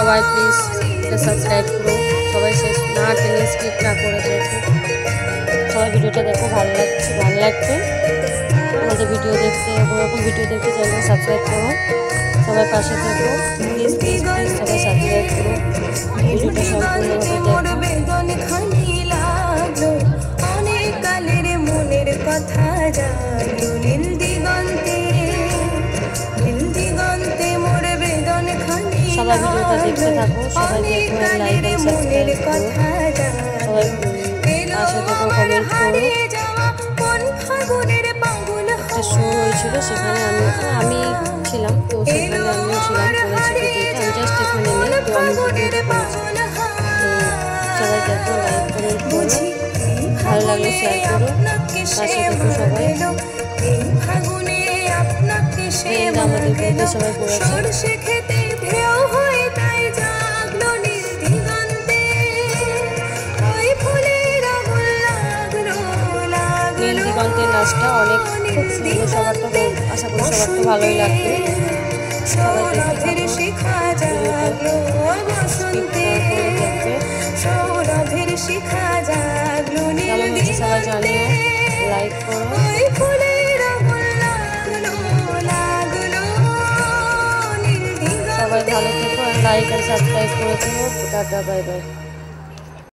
সবাই please subscribe করো, সবাই শেষ না টেনে স্কিপ না করে দেখো, সবাই ভিডিওটা দেখো, ভালো লাগবে আমাদের ভিডিও দেখতে, ওরকম ভিডিও দেখতে চ্যানেলটা সাবস্ক্রাইব করো, সবাই পাশে থেকো, প্লিজ প্লিজ প্লিজ সবাই সাবস্ক্রাইব করো, ভিডিওটা সম্পূর্ণভাবে দেখো। অনেক কালের মনের কথা জানো, নীল দিগন্তে মোর বেদন খানি, সবাই ভিডিওটা দেখতে থাকো, সবাই দেখো, লাইক এন্ড সাবস্ক্রাইব করো, সবাই পাশে থেকো, কমেন্ট করো। একটা শো হয়েছিল, সেখানে আমি ছিলাম, তো সেখানে আমিও ছিলাম, করেছি ভিডিওটা, আমি জাস্ট এখানে নেই, তো আমি ভিডিওটা করেছি। তো সবাই দেখো, লাইক কমেন্ট করো, ভালো লাগলে শেয়ার করো, পাশে থেকো সবাই। আমাদের ভিডিও সবাই করেছে। নীল দিগন্তের নাচটা অনেক খুব সুন্দর, সবার তো আশা করি সবার তো ভালোই লাগবে, সবাই দেখতে থাকো, কেমন হচ্ছে সবাই জানিও, লাইক করো। সবাই ভালো থেকো, লাইক আর সাবস্ক্রাইব করে দিও। Tata, bye bye.